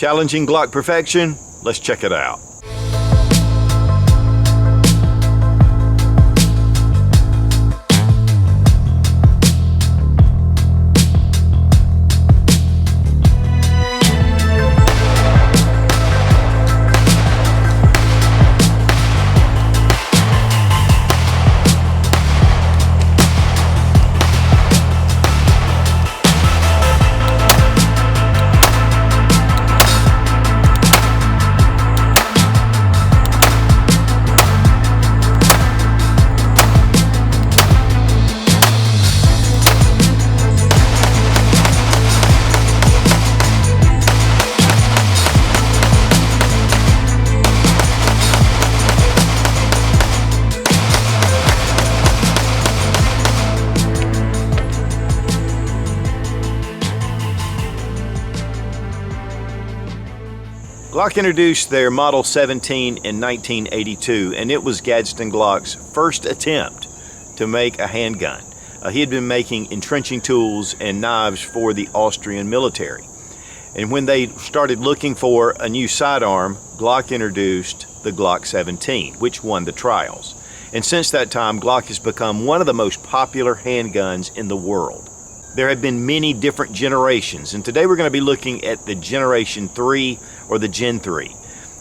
Challenging Glock Perfection? Let's check it out. Glock introduced their Model 17 in 1982, and it was Gadsden Glock's first attempt to make a handgun. He had been making entrenching tools and knives for the Austrian military. And when they started looking for a new sidearm, Glock introduced the Glock 17, which won the trials. And since that time, Glock has become one of the most popular handguns in the world. There have been many different generations, and today we're going to be looking at the Generation 3 or the Gen 3,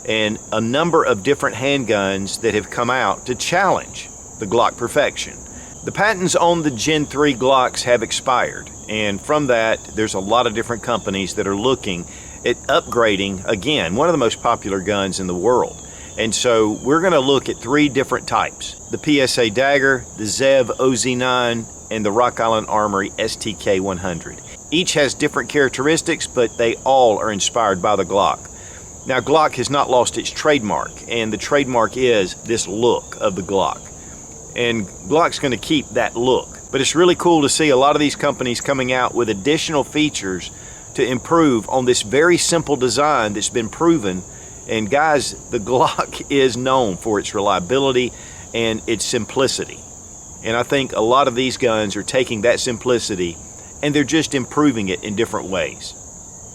and a number of different handguns that have come out to challenge the Glock Perfection. The patents on the Gen 3 Glocks have expired, and from that, there's a lot of different companies that are looking at upgrading, again, one of the most popular guns in the world. And so we're going to look at three different types: the PSA Dagger, the Zev OZ9, and the Rock Island Armory STK 100. Each has different characteristics, but they all are inspired by the Glock. Now, Glock has not lost its trademark, and the trademark is this look of the Glock. And Glock's going to keep that look. But it's really cool to see a lot of these companies coming out with additional features to improve on this very simple design that's been proven. And guys, the Glock is known for its reliability and its simplicity. And I think a lot of these guns are taking that simplicity and they're just improving it in different ways.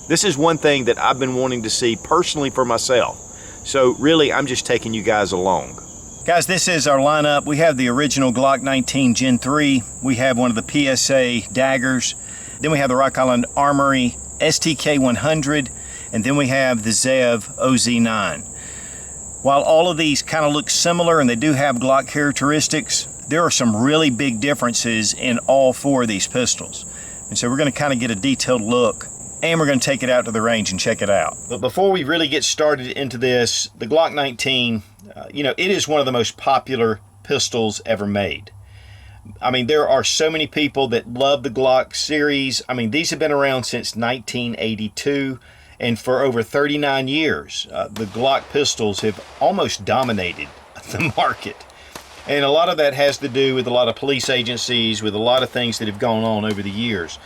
This is one thing that I've been wanting to see personally for myself. So really, I'm just taking you guys along. Guys, this is our lineup. We have the original Glock 19 Gen 3. We have one of the PSA Daggers. Then we have the Rock Island Armory STK 100. And then we have the Zev OZ9. While all of these kind of look similar and they do have Glock characteristics, there are some really big differences in all four of these pistols. And so we're going to kind of get a detailed look, and we're going to take it out to the range and check it out. But before we really get started into this, the Glock 19, it is one of the most popular pistols ever made. I mean, there are so many people that love the Glock series. I mean, these have been around since 1982, and for over 39 years, the Glock pistols have almost dominated the market. And a lot of that has to do with a lot of police agencies, with a lot of things that have gone on over the years.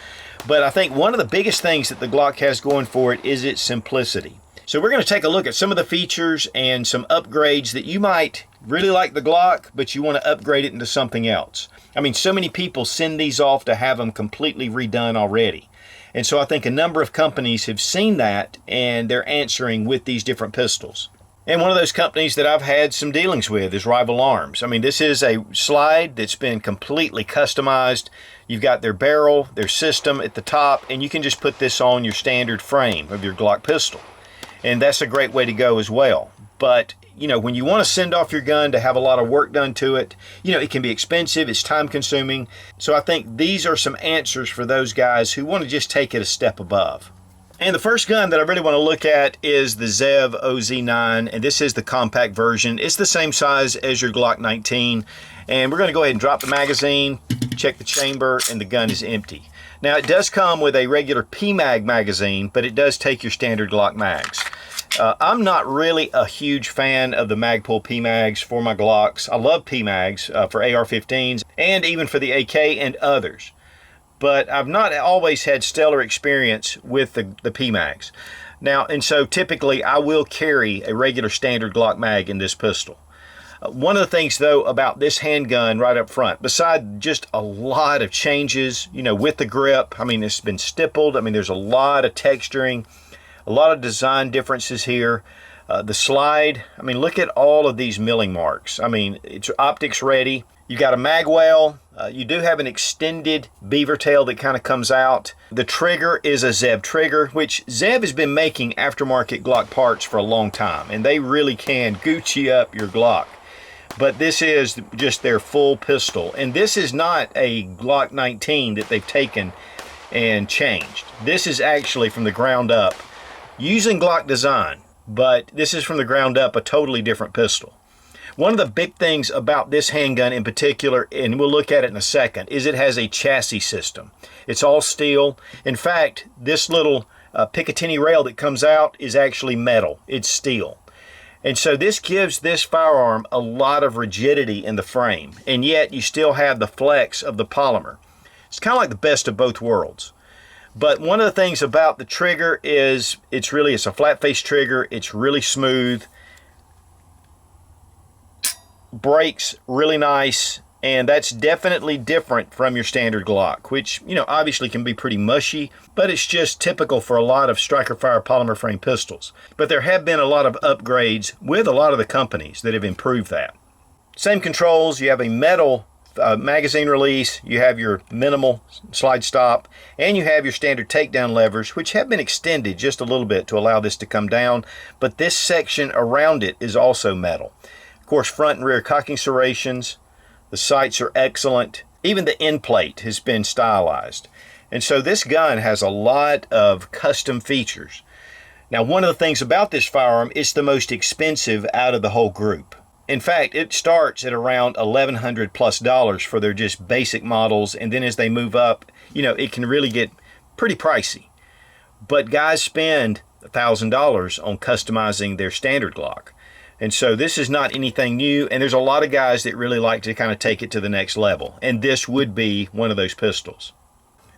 But I think one of the biggest things that the Glock has going for it is its simplicity. So we're going to take a look at some of the features and some upgrades that you might really like the Glock, but you want to upgrade it into something else. I mean, so many people send these off to have them completely redone already. And so I think a number of companies have seen that, and they're answering with these different pistols. And one of those companies that I've had some dealings with is Rival Arms. I mean, this is a slide that's been completely customized. You've got their barrel, their system at the top, and you can just put this on your standard frame of your Glock pistol. And that's a great way to go as well. But, when you want to send off your gun to have a lot of work done to it, it can be expensive, it's time consuming. So I think these are some answers for those guys who want to just take it a step above. And the first gun that I really want to look at is the Zev OZ9, and this is the compact version. It's the same size as your Glock 19, and we're going to go ahead and drop the magazine, check the chamber, and the gun is empty. Now, it does come with a regular PMag magazine, but it does take your standard Glock mags. I'm not really a huge fan of the Magpul PMags for my Glocks. I love PMags for AR-15s and even for the AK and others. But I've not always had stellar experience with the PMags. Now, and so typically I will carry a regular standard Glock mag in this pistol. One of the things though about this handgun right up front, beside just a lot of changes, with the grip, I mean, it's been stippled. I mean, there's a lot of texturing. A lot of design differences here. The slide, I mean, look at all of these milling marks. I mean, it's optics ready. You got a mag well. You do have an extended beaver tail that kind of comes out. The trigger is a Zev trigger, which Zev has been making aftermarket Glock parts for a long time, and they really can Gucci up your Glock. But this is just their full pistol, and this is not a Glock 19 that they've taken and changed. This is actually from the ground up using Glock design, but this is from the ground up a totally different pistol. One of the big things about this handgun in particular, and we'll look at it in a second, is it has a chassis system. It's all steel. In fact, this little Picatinny rail that comes out is actually metal. It's steel. And so this gives this firearm a lot of rigidity in the frame, and yet you still have the flex of the polymer. It's kind of like the best of both worlds. But one of the things about the trigger is it's a flat face trigger. It's really smooth. Breaks really nice, and that's definitely different from your standard Glock, which, you know, obviously can be pretty mushy, but it's just typical for a lot of striker fire polymer frame pistols. But there have been a lot of upgrades with a lot of the companies that have improved that. Same controls. You have a metal magazine release, you have your minimal slide stop, and you have your standard takedown levers, which have been extended just a little bit to allow this to come down, but this section around it is also metal. Of course, front and rear cocking serrations. The sights are excellent. Even the end plate has been stylized. And so this gun has a lot of custom features. Now, one of the things about this firearm, it's the most expensive out of the whole group. In fact, it starts at around $1,100+ for their just basic models, and then as they move up, you know, it can really get pretty pricey. But guys spend $1,000 on customizing their standard Glock. And so this is not anything new, and there's a lot of guys that really like to kind of take it to the next level, and this would be one of those pistols.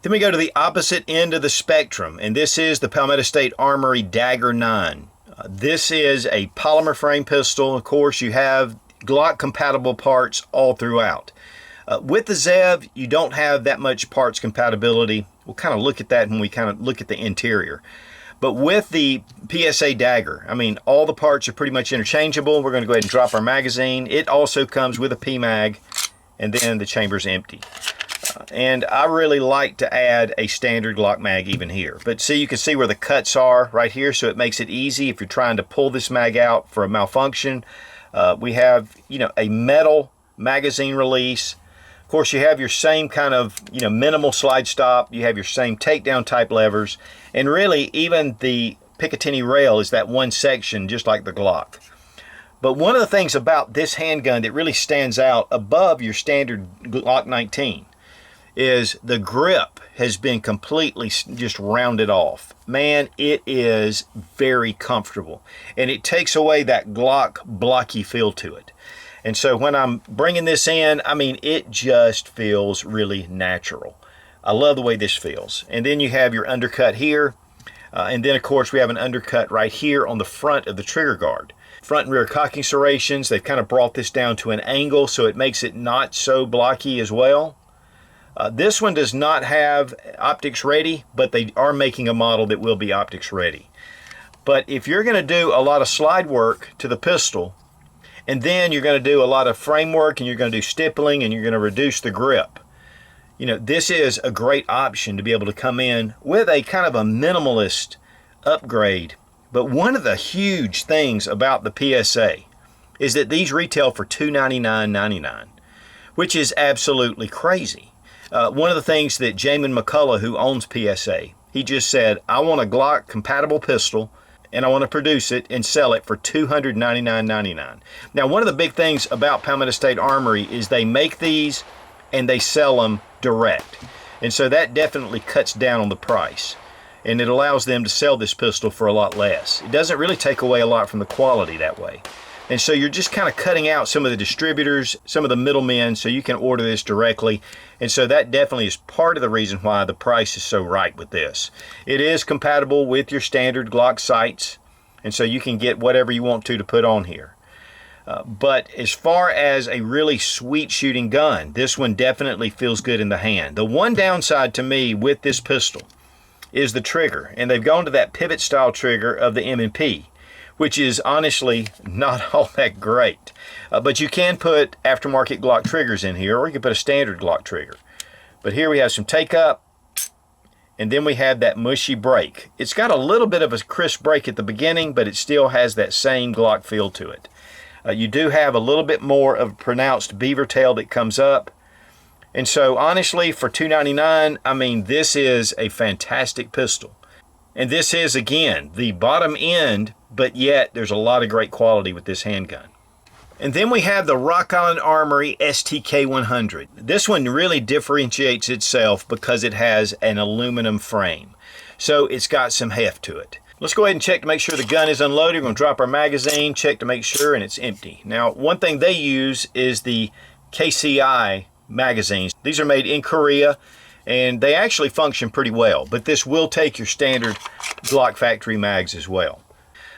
Then we go to the opposite end of the spectrum, and this is the Palmetto State Armory Dagger 9. This is a polymer frame pistol. Of course, you have Glock compatible parts all throughout. With the Zev, you don't have that much parts compatibility. We'll kind of look at that when we kind of look at the interior. But with the PSA Dagger, I mean, all the parts are pretty much interchangeable. We're going to go ahead and drop our magazine. It also comes with a PMag, and then the chamber's empty. And I really like to add a standard Glock mag even here. But see, you can see where the cuts are right here, so it makes it easy if you're trying to pull this mag out for a malfunction. We have, you know, a metal magazine release. Of course, you have your same kind of, you know, minimal slide stop. You have your same takedown type levers. And really, even the Picatinny rail is that one section, just like the Glock. But one of the things about this handgun that really stands out above your standard Glock 19 is the grip has been completely just rounded off. Man, it is very comfortable, and it takes away that Glock blocky feel to it. And so when I'm bringing this in, I mean, it just feels really natural. I love the way this feels. And then you have your undercut here, and then of course we have an undercut right here on the front of the trigger guard. Front and rear cocking serrations, they've kind of brought this down to an angle so it makes it not so blocky as well. This one does not have optics ready, but they are making a model that will be optics ready. But if you're going to do a lot of slide work to the pistol, and then you're going to do a lot of framework, and you're going to do stippling, and you're going to reduce the grip, you know, this is a great option to be able to come in with a kind of a minimalist upgrade. But one of the huge things about the PSA is that these retail for $299.99, which is absolutely crazy. One of the things that Jamin McCullough, who owns PSA, he just said, I want a Glock compatible pistol, and I want to produce it and sell it for $299.99. Now, one of the big things about Palmetto State Armory is they make these and they sell them direct. And so that definitely cuts down on the price, and it allows them to sell this pistol for a lot less. It doesn't really take away a lot from the quality that way. And so you're just kind of cutting out some of the distributors, some of the middlemen, so you can order this directly. And so that definitely is part of the reason why the price is so right with this. It is compatible with your standard Glock sights, and so you can get whatever you want to put on here. But as far as a really sweet shooting gun, this one definitely feels good in the hand. The one downside to me with this pistol is the trigger. And they've gone to that pivot style trigger of the M&P, which is honestly not all that great. But you can put aftermarket Glock triggers in here, or you can put a standard Glock trigger. But here we have some take up, and then we have that mushy break. It's got a little bit of a crisp break at the beginning, but it still has that same Glock feel to it. You do have a little bit more of a pronounced beaver tail that comes up. And so honestly, for $299, I mean, this is a fantastic pistol. And this is, again, the bottom end, but yet there's a lot of great quality with this handgun. And then we have the Rock Island Armory STK 100. This one really differentiates itself because it has an aluminum frame. So it's got some heft to it. Let's go ahead and check to make sure the gun is unloaded. We're going to drop our magazine, check to make sure, and it's empty. Now, one thing they use is the KCI magazines. These are made in Korea, and they actually function pretty well. But this will take your standard Glock factory mags as well.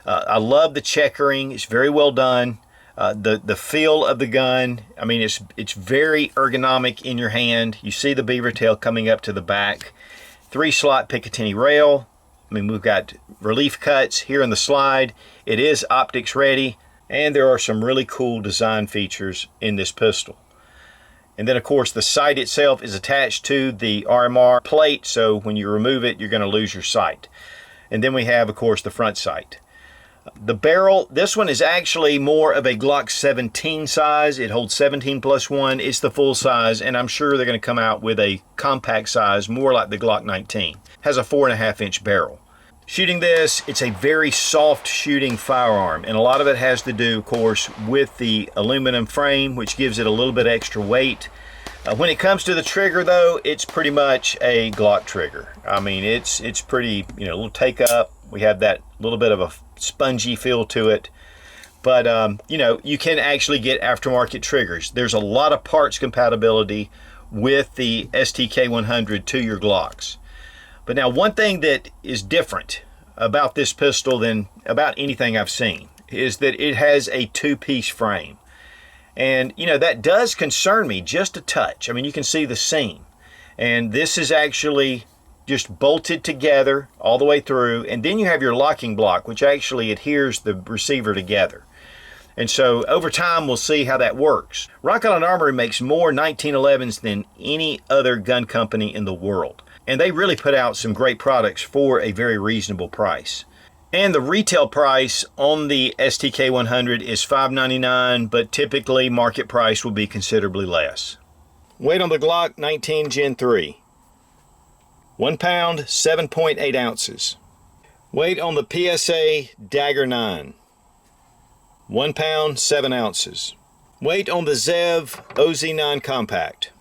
I love the checkering. It's very well done. The feel of the gun, I mean, it's very ergonomic in your hand. You see the beaver tail coming up to the back. 3-slot Picatinny rail. I mean, we've got relief cuts here in the slide. It is optics ready, and there are some really cool design features in this pistol. And then, of course, the sight itself is attached to the RMR plate, so when you remove it, you're going to lose your sight. And then we have, of course, the front sight. The barrel, this one is actually more of a Glock 17 size. It holds 17+1. It's the full size, and I'm sure they're going to come out with a compact size, more like the Glock 19. Has a 4.5-inch barrel. Shooting this, it's a very soft shooting firearm, and a lot of it has to do, of course, with the aluminum frame, which gives it a little bit extra weight. When it comes to the trigger, though, it's pretty much a Glock trigger. I mean, it's pretty, a little take up. We have that little bit of a spongy feel to it. But, you can actually get aftermarket triggers. There's a lot of parts compatibility with the STK 100 to your Glocks. But now, one thing that is different about this pistol than about anything I've seen is that it has a 2-piece frame. And, that does concern me just a touch. I mean, you can see the seam. And this is actually just bolted together all the way through. And then you have your locking block, which actually adheres the receiver together. And so over time, we'll see how that works. Rock Island Armory makes more 1911s than any other gun company in the world. And they really put out some great products for a very reasonable price. And the retail price on the STK 100 is $599, but typically market price will be considerably less. Weight on the Glock 19 Gen 3. 1 pound, 7.8 ounces. Weight on the PSA Dagger 9. 1 pound, 7 ounces. Weight on the Zev OZ9 Compact.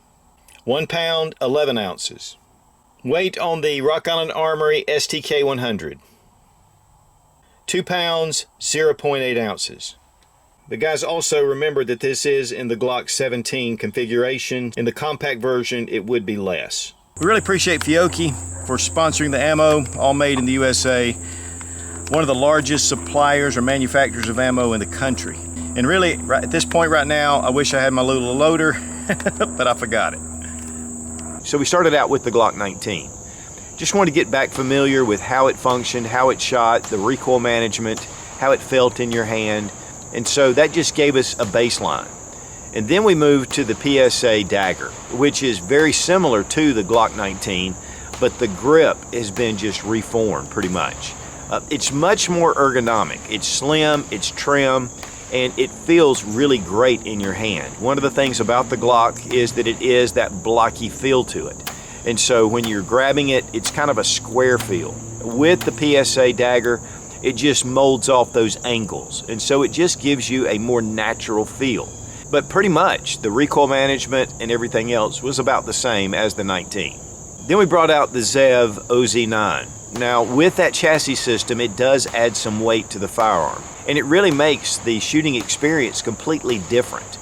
1 pound, 11 ounces. Weight on the Rock Island Armory STK 100. 2 pounds, 0.8 ounces. But guys, also remember that this is in the Glock 17 configuration. In the compact version, it would be less. We really appreciate Fiocchi for sponsoring the ammo, all made in the USA. One of the largest suppliers or manufacturers of ammo in the country. And really, right at this point right now, I wish I had my little loader, but I forgot it. So we started out with the Glock 19. Just wanted to get back familiar with how it functioned, how it shot, the recoil management, how it felt in your hand. And so that just gave us a baseline. And then we moved to the PSA Dagger, which is very similar to the Glock 19, but the grip has been just reformed pretty much. It's much more ergonomic. It's slim, it's trim, and it feels really great in your hand. One of the things about the Glock is that it is that blocky feel to it. And so when you're grabbing it, it's kind of a square feel. With the PSA Dagger, it just molds off those angles. And so it just gives you a more natural feel. But pretty much the recoil management and everything else was about the same as the 19. Then we brought out the Zev OZ9. Now with that chassis system, it does add some weight to the firearm. And it really makes the shooting experience completely different.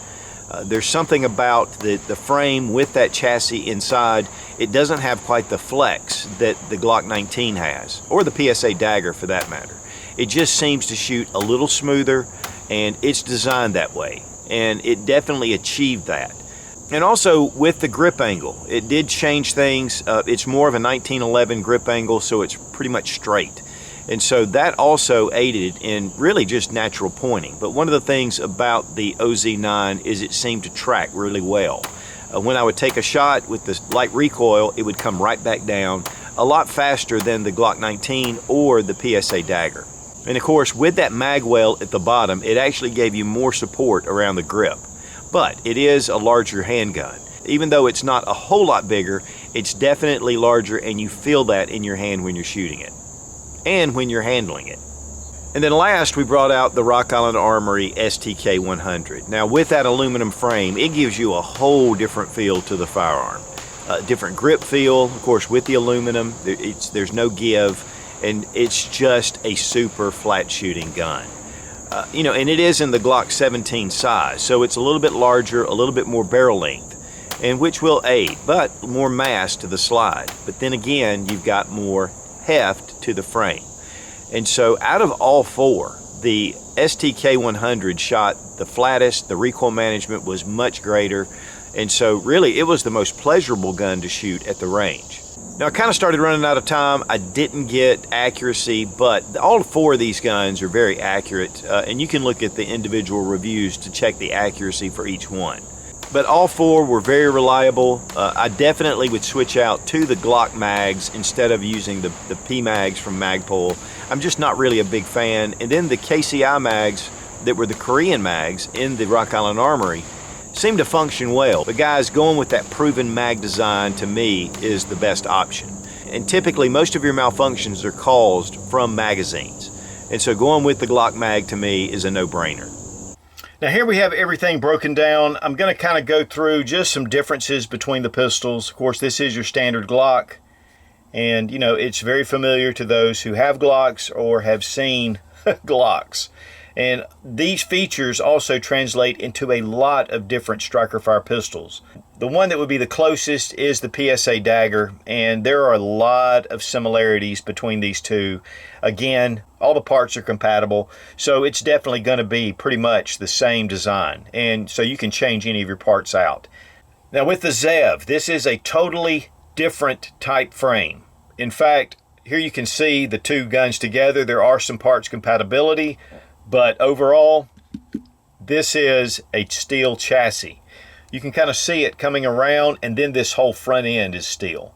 There's something about the frame with that chassis inside. It doesn't have quite the flex that the Glock 19 has, or the PSA Dagger for that matter. It just seems to shoot a little smoother, and it's designed that way. And it definitely achieved that. And also with the grip angle, it did change things. It's more of a 1911 grip angle, so it's pretty much straight. And so that also aided in really just natural pointing. But one of the things about the OZ9 is it seemed to track really well. When I would take a shot with the light recoil, it would come right back down a lot faster than the Glock 19 or the PSA Dagger. And of course, with that mag well at the bottom, it actually gave you more support around the grip. But it is a larger handgun. Even though it's not a whole lot bigger, it's definitely larger, and you feel that in your hand when you're shooting it and when you're handling it. And then last, we brought out the Rock Island Armory STK 100. Now with that aluminum frame, it gives you a whole different feel to the firearm. Different grip feel, of course, with the aluminum, there's no give, and it's just a super flat shooting gun. You know, and it is in the Glock 17 size, so it's a little bit larger, a little bit more barrel length, and which will aid, but more mass to the slide. But then again, you've got more heft to the frame. And so out of all four, the STK 100 shot the flattest, the recoil management was much greater, and so really it was the most pleasurable gun to shoot at the range. Now I kind of started running out of time. I didn't get accuracy, but all four of these guns are very accurate, and you can look at the individual reviews to check the accuracy for each one. But all four were very reliable. I definitely would switch out to the Glock mags instead of using the P mags from Magpul. I'm just not really a big fan. And then the KCI mags that were the Korean mags in the Rock Island Armory seem to function well. But guys, going with that proven mag design to me is the best option. And typically most of your malfunctions are caused from magazines. And so going with the Glock mag to me is a no-brainer. Now here we have everything broken down. I'm going to kind of go through just some differences between the pistols. Of course, this is your standard Glock, and you know, it's very familiar to those who have Glocks or have seen Glocks. And these features also translate into a lot of different striker fire pistols. The one that would be the closest is the PSA Dagger, and there are a lot of similarities between these two. Again, all the parts are compatible, so it's definitely going to be pretty much the same design, and so you can change any of your parts out. Now with the Zev, this is a totally different type frame. In fact, here you can see the two guns together. There are some parts compatibility, but overall, this is a steel chassis. You can kind of see it coming around, and then this whole front end is steel.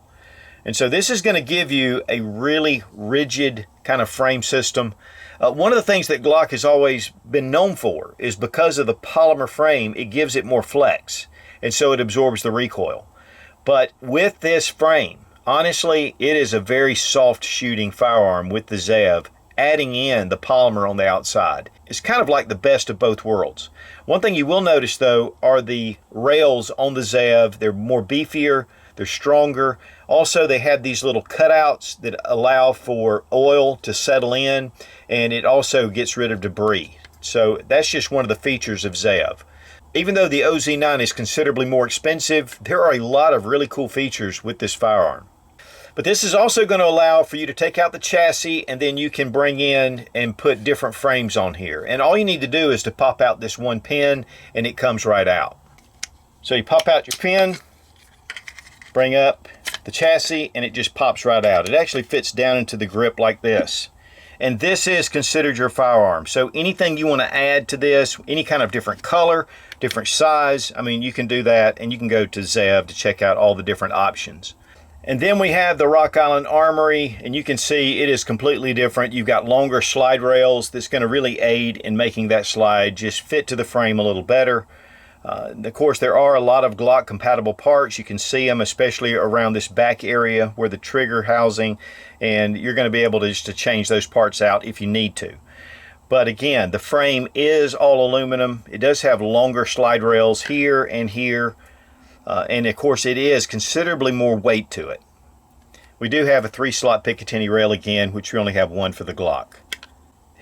And so this is going to give you a really rigid kind of frame system. One of the things that Glock has always been known for is because of the polymer frame, it gives it more flex, and so it absorbs the recoil. But with this frame, honestly, it is a very soft shooting firearm with the Zev, adding in the polymer on the outside. It's kind of like the best of both worlds. One thing you will notice though are the rails on the Zev. They're more beefier, they're stronger. Also, they have these little cutouts that allow for oil to settle in, and it also gets rid of debris. So that's just one of the features of Zev. Even though the OZ9 is considerably more expensive, there are a lot of really cool features with this firearm. But this is also going to allow for you to take out the chassis, and then you can bring in and put different frames on here. And all you need to do is to pop out this one pin, and it comes right out. So you pop out your pin, bring up the chassis, and it just pops right out. It actually fits down into the grip like this. And this is considered your firearm. So anything you want to add to this, any kind of different color, different size, I mean, you can do that, and you can go to Zev to check out all the different options. And then we have the Rock Island Armory, and you can see it is completely different. You've got longer slide rails that's going to really aid in making that slide just fit to the frame a little better. Of course, there are a lot of Glock compatible parts. You can see them, especially around this back area where the trigger housing, and you're going to be able to just change those parts out if you need to. But again, the frame is all aluminum. It does have longer slide rails here and here. And of course it is considerably more weight to it. We do have a 3-slot Picatinny rail again, which we only have one for the Glock.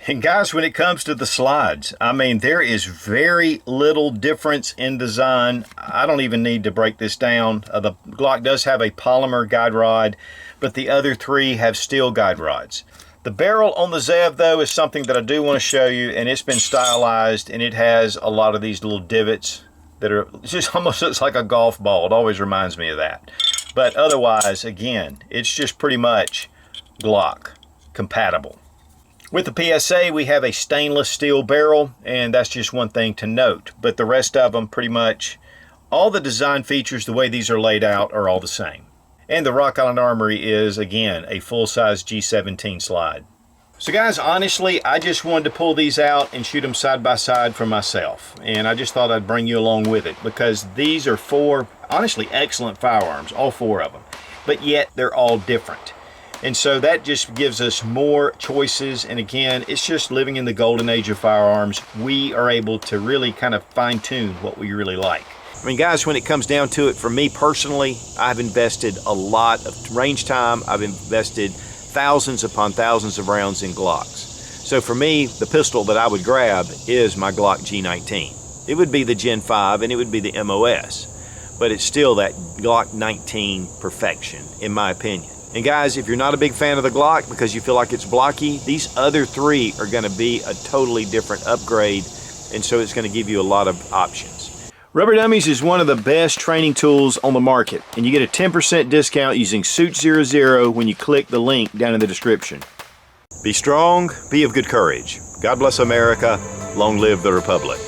And guys, when it comes to the slides, I mean, there is very little difference in design. I don't even need to break this down. The Glock does have a polymer guide rod, but the other three have steel guide rods. The barrel on the Zev though is something that I do want to show you, and it's been stylized, and it has a lot of these little divots that are, it just almost looks like a golf ball. It always reminds me of that. But otherwise, again, it's just pretty much Glock compatible. With the PSA, we have a stainless steel barrel, and that's just one thing to note. But the rest of them, pretty much, all the design features, the way these are laid out, are all the same. And the Rock Island Armory is, again, a full-size G17 slide. So guys, honestly, I just wanted to pull these out and shoot them side by side for myself. And I just thought I'd bring you along with it, because these are four, honestly, excellent firearms, all four of them. But yet, they're all different. And so that just gives us more choices. And again, it's just living in the golden age of firearms. We are able to really kind of fine-tune what we really like. I mean, guys, when it comes down to it, for me personally, I've invested a lot of range time. I've invested thousands upon thousands of rounds in Glocks. So for me, the pistol that I would grab is my Glock G19. It would be the Gen 5 and it would be the MOS, but it's still that Glock 19 perfection, in my opinion. And guys, if you're not a big fan of the Glock because you feel like it's blocky, these other three are going to be a totally different upgrade, and so it's going to give you a lot of options. Rubber Dummies is one of the best training tools on the market, and you get a 10% discount using Suit00 when you click the link down in the description. Be strong, be of good courage. God bless America. Long live the Republic.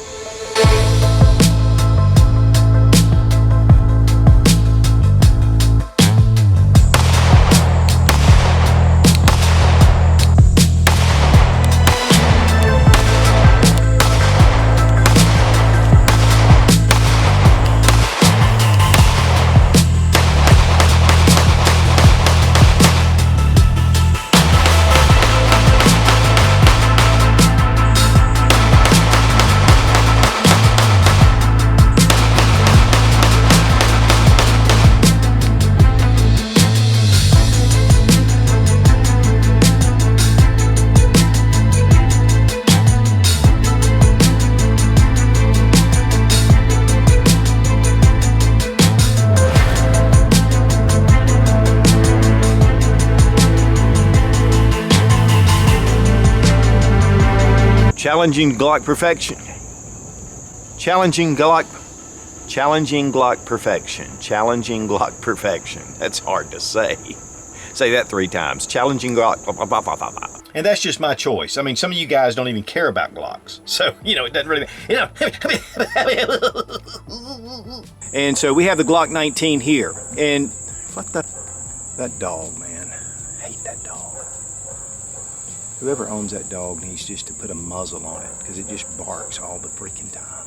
Challenging Glock Perfection. Challenging Glock Perfection. Challenging Glock Perfection. That's hard to say. Say that 3 times. Challenging Glock. And that's just my choice. I mean, some of you guys don't even care about Glocks. So, it doesn't really, And so we have the Glock 19 here. And fuck that dog, man. I hate that dog. Whoever owns that dog needs just to put a muzzle on it, because it just barks all the freaking time.